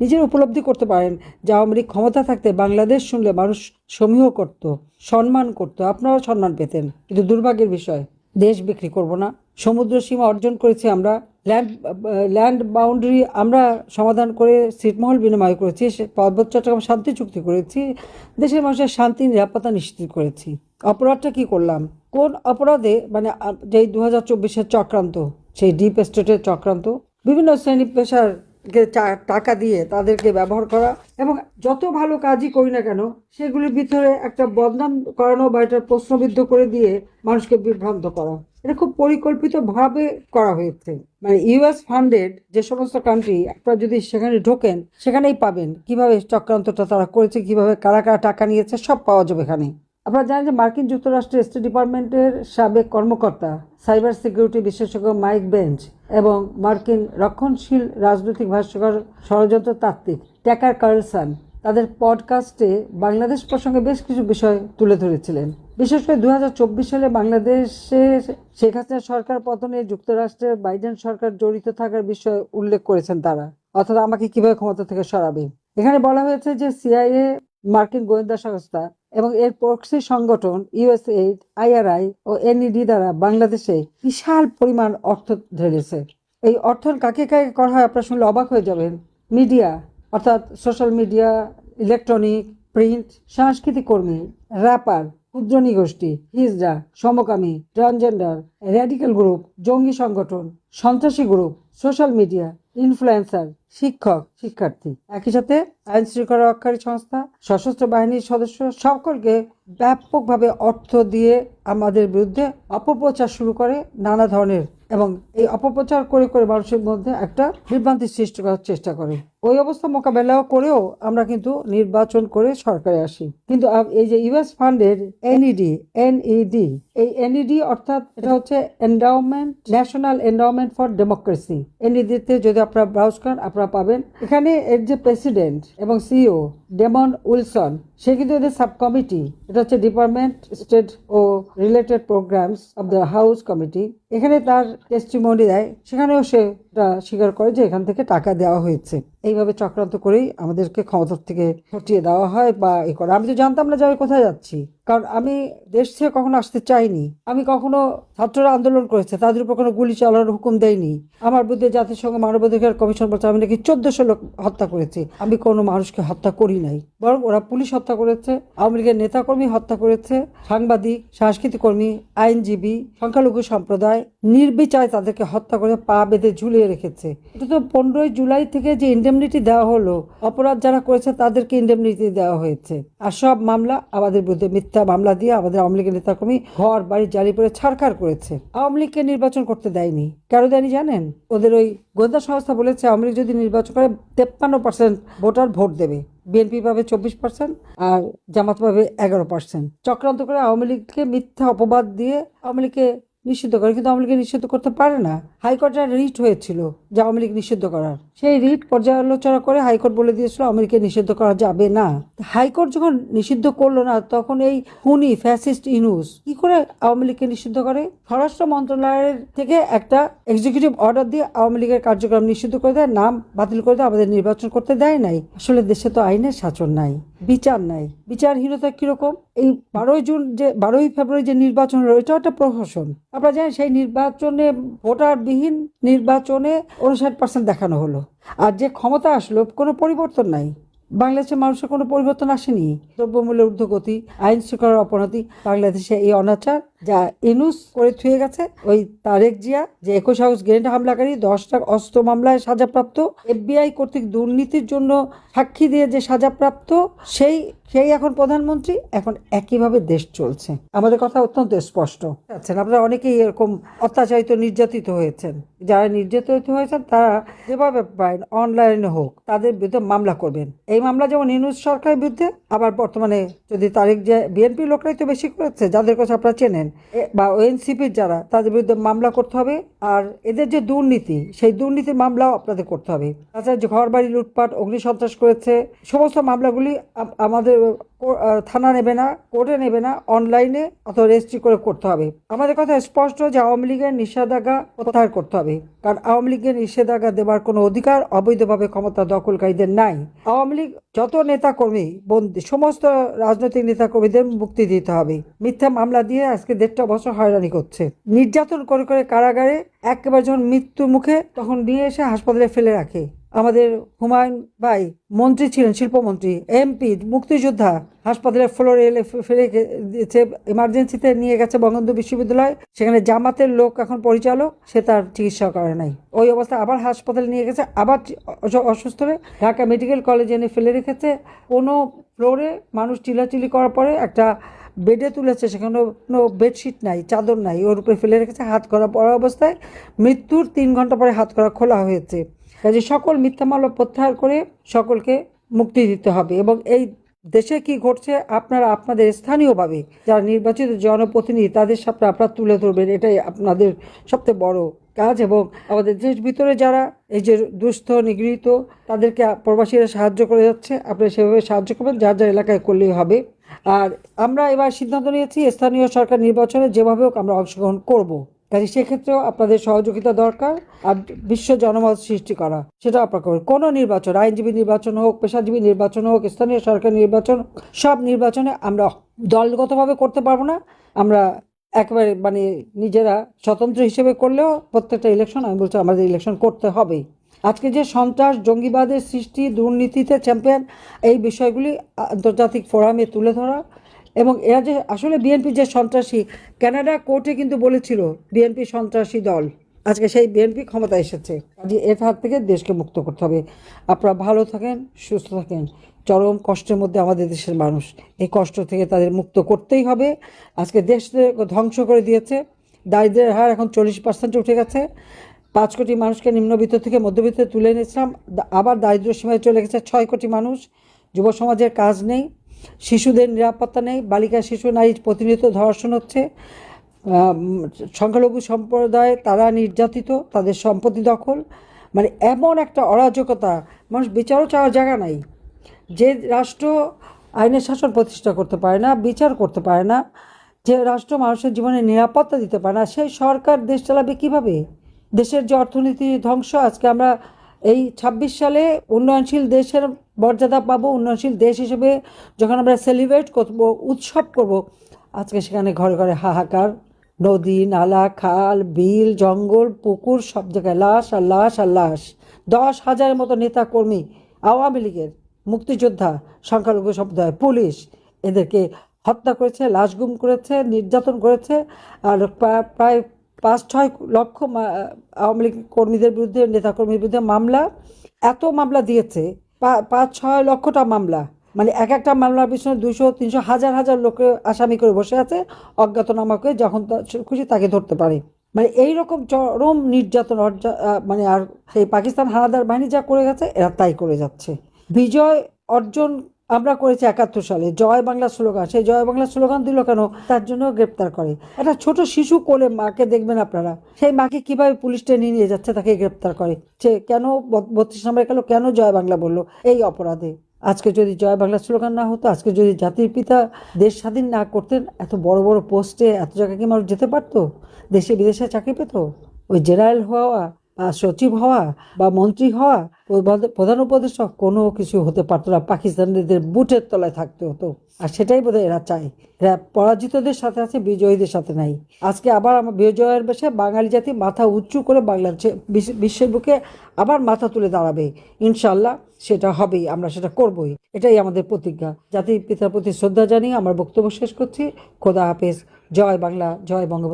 নিজের উপলব্ধি করতে পারেন যে আওয়ামী লীগ ক্ষমতা থাকতে বাংলাদেশ শুনলে মানুষ সমীহ করত, সম্মান করত, আপনারাও সম্মান পেতেন। কিন্তু দুর্ভাগ্যের বিষয়, দেশ বিক্রি করব না, সমুদ্র সীমা অর্জন করেছি আমরা, ল্যান্ড বাউন্ডারি আমরা সমাধান করে ছিটমহল বিনিময় করেছি, পার্বত্য চট্টগ্রাম শান্তি চুক্তি করেছি, দেশের মানুষের শান্তি নিরাপত্তা নিশ্চিত করেছি। অপরাধটা কি করলাম? কোন অপরাধে? মানে যেই 2024-এর চক্রান্ত, সেই ডিপ স্টেটের চক্রান্ত, বিভিন্ন শ্রেণী পেশার টাকা দিয়ে তাদেরকে ব্যবহার করা এবং যত ভালো কাজই করি না কেন সেগুলির ভিতরে একটা বদনাম করানো বা এটা প্রশ্নবিদ্ধ করে দিয়ে মানুষকে বিভ্রান্ত করা, এটা খুব পরিকল্পিতভাবে করা হয়েছে। মানে ইউএস ফান্ডেড যে সমস্ত কান্ট্রি, আপনারা যদি সেখানে ঢোকেন সেখানেই পাবেন কিভাবে চক্রান্তটা তারা করেছে, কিভাবে কারা কারা টাকা নিয়েছে, সব পাওয়া যাবে এখানে। আপনারা জানেন যে মার্কিন যুক্তরাষ্ট্রের স্টেট ডিপার্টমেন্টের সাবেক কর্মকর্তা, সাইবার সিকিউরিটি বিশেষজ্ঞ মাইক বেঞ্চ এবং মার্কিন রক্ষণশীল রাজনৈতিক ভাষ্যকার ষড়যন্ত্র তাত্ত্বিক ট্যাকার কার্লসন তাদের পডকাস্টে বাংলাদেশ প্রসঙ্গে বেশ কিছু বিষয় তুলে ধরেছিলেন। বিশেষ করে 2024 সালে বাংলাদেশে শেখ হাসিনা সরকার পতনে যুক্তরাষ্ট্রের বাইডেন সরকার জড়িত থাকার বিষয়ে উল্লেখ করেছেন তারা, অর্থাৎ আমাকে কিভাবে ক্ষমতা থেকে সরাবে। এখানে বলা হয়েছে যে সিআইএ, মার্কিন গোয়েন্দা সংস্থা এবং এর প্রক্সি সংগঠন ইউএসএইড, আইআরআই ও এনইডি দ্বারা বাংলাদেশে বিশাল পরিমাণ অর্থ ঢেলেছে। এই অর্থ কাকে কাকে করা হয় আপনারা শুনলে অবাক হয়ে যাবেন। মিডিয়া, অর্থাৎ সোশ্যাল মিডিয়া, ইলেকট্রনিক, প্রিন্ট, সাংস্কৃতিক কর্মী, র্যাপার, ক্ষুদ্র নিগোষ্ঠী, হিজড়া, সমকামী, ট্রান্সজেন্ডার, র্যাডিক্যাল গ্রুপ, জঙ্গি সংগঠন, সন্ত্রাসী গ্রুপ, সোশ্যাল মিডিয়া, ইনফ্লুয়েন্সার, শিক্ষক, শিক্ষার্থী, একই সাথে আইন শৃঙ্খলা রক্ষাকারী সংস্থা, সশস্ত্র বাহিনীর সদস্য, সকলকে ব্যাপকভাবে অর্থ দিয়ে আমাদের বিরুদ্ধে অপপ্রচার শুরু করে নানা ধরনের, এবং এই অপপ্রচার করে করে মানুষের মধ্যে একটা বিভ্রান্তি সৃষ্টি করার চেষ্টা করে। ওই অবস্থা মোকাবেলা করেও আমরা কিন্তু নির্বাচন করে সরকারে আসি। কিন্তু এই যে ইউএস ফান্ডের এনইডি, এই এনইডি অর্থাৎ এটা হচ্ছে endowment, national endowment for democracy. এনইডিতে যদি আপনারা ব্রাউজ করেন আপনারা পাবেন। এখানে এর যে প্রেসিডেন্ট এবং সিইও ডেমন উইলসন, সে কিন্তু এদের সাব কমিটি, এটা হচ্ছে ডিপার্টমেন্ট স্টেট ও related programs of the house committee, এখানে তার টেস্টিমনি দেয়, সেখানেও সে স্বীকার করে যে এখান থেকে টাকা দেওয়া হয়েছে। এইভাবে চক্রান্ত করেই আমাদেরকে ক্ষমতা থেকে হটিয়ে দেওয়া হয় বা এ করে। আমি তো জানতাম না যে আমি কোথায় যাচ্ছি, কারণ আমি দেশ থেকে কখনো আসতে চাইনি। আমি কখনো ছাত্ররা আন্দোলন করেছে, তাদের উপর কোনো গুলি চালানোর হুকুম দেয়নি। আমার বিরুদ্ধে জাতিসংঘ মানবাধিকার কমিশন বলছে আমি নাকি 1400 লোক হত্যা করেছি। আমি কোনো মানুষকে হত্যা করি নাই, বরং ওরা পুলিশ হত্যা করেছে, আওয়ামী লীগের নেতাকর্মী হত্যা করেছে, সাংবাদিক, সাংস্কৃতিক কর্মী, আইনজীবী, সংখ্যালঘু সম্প্রদায়, নির্বিচারে তাদেরকে হত্যা করে পা বেঁধে ঝুলিয়ে রেখেছে। এটা তো 15 জুলাই থেকে যে ইন্ডেমনিটি দেওয়া হলো, অপরাধ যারা করেছে তাদেরকে ইন্ডেমনিটি দেওয়া হয়েছে। আর সব মামলা আমাদের বিরুদ্ধে মিথ্যা মামলা দিয়ে আমাদের আওয়ামী লীগের নেতাকর্মী ঘর বাড়ি জ্বালি করে ছাড়খাড় করেছে। আওয়ামী লীগকে নির্বাচন করতে দেয়নি। কেন দেয়নি জানেন? ওদের ওই গোয়েন্দা সংস্থা বলেছে আওয়ামী লীগ যদি নির্বাচন করে 53% ভোটার ভোট দেবে, বিএনপি পাবে 24% আর জামাত পাবে 11%। চক্রান্ত করে আওয়ামী লীগকে মিথ্যা অপবাদ দিয়ে আওয়ামী লীগকে নিষিদ্ধ করে, কিন্তু আওয়ামী লীগকে নিষিদ্ধ করতে পারে না। হাইকোর্টের রিট হয়েছিল যে আওয়ামী লীগ নিষিদ্ধ করার, সেই রিট পর্যালোচনা করে হাইকোর্ট বলে দিয়েছিল আওয়ামী লীগকে নিষিদ্ধ করা যাবে না। হাইকোর্ট যখন নিষিদ্ধ করলো না, তখন এই খুনি ফ্যাসিস্ট ইউনূস কি করে আওয়ামী লীগকে নিষিদ্ধ করে? স্বরাষ্ট্র মন্ত্রণালয়ের থেকে একটা এক্সিকিউটিভ অর্ডার দিয়ে আওয়ামী লীগের কার্যক্রম নিষিদ্ধ করে দেয়, নাম বাতিল করে দেয়, আমাদের নির্বাচন করতে দেয় নাই। আসলে দেশে তো আইনের শাসন নাই, বিচার নাই। বিচারহীনতা কিরকম? এই 12ই ফেব্রুয়ারি যে নির্বাচন হলো, এটাও একটা প্রহসন। আপনারা জানেন সেই নির্বাচনে ভোটারবিহীন নির্বাচনে 59% দেখানো হলো, আর যে ক্ষমতা আসলো কোনো পরিবর্তন নাই। বাংলাদেশের মানুষের কোনো পরিবর্তন আসেনি। দ্রব্যমূল্যের ঊর্ধ্বগতি, আইন শৃঙ্খলার অবনতি, বাংলাদেশে এই অনাচার যা ইউনূস করে থুয়ে গেছে, ওই তারেক জিয়া যে 21 আগস্ট গ্রেনেড হামলাকারী, 10টা অস্ত্র মামলায় সাজাপ্রাপ্ত, এফবিআই কর্তৃক দুর্নীতির জন্য সাক্ষী দিয়ে যে সাজাপ্রাপ্ত, সেই এখন প্রধানমন্ত্রী। এখন একইভাবে দেশ চলছে। আমাদের কথা অত্যন্ত স্পষ্ট। আচ্ছা, আপনারা অনেকেই এরকম অত্যাচারিত, নির্যাতিত হয়েছেন। যারা নির্যাতিত হয়েছেন তারা যেভাবে পারেন অনলাইনে হোক তাদের বিরুদ্ধে মামলা করবেন। এই মামলা যেমন ইউনূস সরকারের বিরুদ্ধে, আবার বর্তমানে যদি তারেক যে বিএনপি লোকরাই তো বেশি করেছে, যাদের কথা আপনারা চেনেন, বা ওএনসিপির যারা, তাদের বিরুদ্ধে মামলা করতে হবে। আর এদের যে দুর্নীতি, সেই দুর্নীতির মামলাও আপনাদের করতে হবে। তাছাড়া যে ঘর বাড়ি লুটপাট, অগ্নিসন্ত্রাস করেছে, সমস্ত মামলাগুলি আমাদের থানা নেবে না, কোর্টে নেবে না, অনলাইনে অথবা রেজিস্ট্রি করে করতে হবে। আমাদের কথা স্পষ্ট যে আওয়ামী লীগের নিষেধাজ্ঞা প্রত্যাহার করতে হবে, কারণ আওয়ামী লীগের নিষেধাজ্ঞা দেওয়ার কোনো অধিকার অবৈধভাবে ক্ষমতা দখলকারীদের নাই। আওয়ামী লীগ যত নেতাকর্মী বন্দী, সমস্ত রাজনৈতিক নেতাকর্মীদের মুক্তি দিতে হবে। মিথ্যা মামলা দিয়ে আজকে 1.5 বছর হয়রানি করছে, নির্যাতন করে করে কারাগারে, একেবারে যখন মৃত্যুর মুখে তখন নিয়ে এসে হাসপাতালে ফেলে রাখে। আমাদের হুমায়ুন ভাই মন্ত্রী ছিলেন, শিল্পমন্ত্রী, এমপি, মুক্তিযোদ্ধা, হাসপাতালের ফ্লোরে এলে ফেলে দিয়েছে, ইমার্জেন্সিতে নিয়ে গেছে বঙ্গবন্ধু বিশ্ববিদ্যালয়, সেখানে জামাতের লোক এখন পরিচালক, সে তার চিকিৎসা করে নাই। ওই অবস্থায় আবার হাসপাতালে নিয়ে গেছে, আবার অসুস্থ হয়ে ঢাকা মেডিকেল কলেজে এনে ফেলে রেখেছে। কোনো ফ্লোরে মানুষ চিল্লাচিল্লি করার পরে একটা বেডে তুলেছে, সেখানে কোনো বেডশিট নাই, চাদর নাই, ওর উপরে ফেলে রেখেছে। হাত করা পড়া অবস্থায় মৃত্যুর 3 ঘন্টা পরে হাত করা খোলা হয়েছে। কাজে সকল মিথ্যা মামলা প্রত্যাহার করে সকলকে মুক্তি দিতে হবে। এবং এই দেশে কি ঘটছে আপনারা আপনাদের স্থানীয়ভাবে যারা নির্বাচিত জনপ্রতিনিধি, তাদের সামনে আপনারা তুলে ধরবেন, এটাই আপনাদের সবচেয়ে বড় কাজ। এবং আমাদের দেশ ভিতরে যারা এই যে দুস্থ নিগৃহীত, তাদেরকে প্রবাসীরা সাহায্য করে যাচ্ছে, আপনারা সেভাবে সাহায্য করবেন, যার যার এলাকায় করলেই হবে। আর আমরা এবার সিদ্ধান্ত নিয়েছি স্থানীয় সরকার নির্বাচনে যেভাবে হোক আমরা অংশগ্রহণ করব। কাজে সেক্ষেত্রেও আপনাদের সহযোগিতা দরকার। আর বিশ্ব জনমত সৃষ্টি করা, সেটা আপনারা করবেন। কোনো নির্বাচন, আইনজীবী নির্বাচন হোক, পেশাজীবী নির্বাচন হোক, স্থানীয় সরকার নির্বাচন, সব নির্বাচনে আমরা দলগতভাবে করতে পারবো না। আমরা একেবারে নিজেরা স্বতন্ত্র হিসেবে করলেও প্রত্যেকটা ইলেকশন, আমি বলছি, আমাদের ইলেকশন করতে হবে। আজকে যে সন্ত্রাস, জঙ্গিবাদের সৃষ্টি, দুর্নীতিতে চ্যাম্পিয়ন, এই বিষয়গুলি আন্তর্জাতিক ফোরামে তুলে ধরা। এবং এরা যে আসলে বিএনপি যে সন্ত্রাসী, কানাডা কোর্টে কিন্তু বলেছিল বিএনপি সন্ত্রাসী দল, আজকে সেই বিএনপি ক্ষমতা এসেছে। কাজে এর হাত থেকে দেশকে মুক্ত করতে হবে। আপনারা ভালো থাকেন, সুস্থ থাকেন। চরম কষ্টের মধ্যে আমাদের দেশের মানুষ, এই কষ্ট থেকে তাদের মুক্ত করতেই হবে। আজকে দেশকে ধ্বংস করে দিয়েছে, দারিদ্র্যের হার এখন 40% উঠে গেছে। 5 কোটি মানুষকে নিম্নবিত্ত থেকে মধ্যবিত্তে তুলে এনেছিলাম, আবার দারিদ্র্য সীমায় চলে গেছে 6 কোটি মানুষ। যুব সমাজের কাজ নেই, শিশুদের নিরাপত্তা নেই, বালিকা শিশু নারী প্রতিনিয়ত ধর্ষণ হচ্ছে। সংখ্যালঘু সম্প্রদায় তারা নির্যাতিত, তাদের সম্পত্তি দখল, এমন একটা অরাজকতা, মানুষ বিচারও চাওয়ার জায়গা নাই। যে রাষ্ট্র আইনের শাসন প্রতিষ্ঠা করতে পারে না, বিচার করতে পারে না, যে রাষ্ট্র মানুষের জীবনে নিরাপত্তা দিতে পারে না, সেই সরকার দেশ চালাবে কিভাবে? দেশের যে অর্থনীতি ধ্বংস, আজকে আমরা এই 26 সালে উন্নয়নশীল দেশের মর্যাদা পাবো, উন্নয়নশীল দেশ হিসেবে যখন আমরা সেলিব্রেট করব, উৎসব করব, আজকে সেখানে ঘরে ঘরে হাহাকার, নদী নালা, খাল বিল, জঙ্গল, পুকুর, সব জায়গায় লাশ আর লাশ আর লাশ। 10,000-এর মতো নেতা কর্মী, আওয়ামী লীগের, মুক্তিযোদ্ধা, সংখ্যালঘু সম্প্রদায়, পুলিশ এদেরকে হত্যা করেছে, লাশ গুম করেছে, নির্যাতন করেছে। আর প্রায় 5-6 লক্ষ আওয়ামী লীগ কর্মীদের বিরুদ্ধে, নেতাকর্মীর বিরুদ্ধে মামলা, এত মামলা দিয়েছে, 5-6 লক্ষটা মামলা। এক একটা মামলার পিছনে 200-300 হাজার লোকে আসামি করে বসে আছে, অজ্ঞাতনামাকে যখন খুশি তাকে ধরতে পারে। এইরকম চরম নির্যাতন, আর সেই পাকিস্তান হানাদার বাহিনী যা করে গেছে, এরা তাই করে যাচ্ছে। বিজয় অর্জন আমরা করেছি 71 সালে, জয় বাংলা স্লোগান। সেই জয় বাংলা স্লোগান দিল কেন? তার জন্য গ্রেপ্তার করে। একটা ছোট শিশু কোলে মাকে দেখবেন আপনারা, সেই মাকে কিভাবে পুলিশ টেনে নিয়ে যাচ্ছে, তাকে গ্রেপ্তার করে। সে কেন 32 নম্বরে গেল, কেন জয় বাংলা বললো, এই অপরাধে। আজকে যদি জয় বাংলা স্লোগান না হতো, আজকে যদি জাতির পিতা দেশ স্বাধীন না করতেন, এত বড় বড় পোস্টে এত জায়গায় কি মানুষ যেতে পারতো? দেশে বিদেশে চাকরি পেত? ওই জেনারেল হওয়া বা সচিব হওয়া বা মন্ত্রী হওয়া, প্রধান উপদেষ্টা, কোনো কিছু হতে পারতো না। পাকিস্তানিদের বুটের তলায় থাকতে হতো। আর সেটাই বোধহয় এরা চায়। এরা পরাজিতদের সাথে আছে, বিজয়ীদের সাথে নাই। আজকে আবার আমার বিজয়ের বেশে বাঙালি জাতি মাথা উঁচু করে বাংলাদেশে বিশ্বের বুকে আবার মাথা তুলে দাঁড়াবে ইনশাল্লাহ। সেটা হবেই, আমরা সেটা করবই, এটাই আমাদের প্রতিজ্ঞা। জাতির পিতার প্রতি শ্রদ্ধা জানিয়ে আমার বক্তব্য শেষ করছি। খোদা হাফেজ। জয় বাংলা, জয় বঙ্গবন্ধু।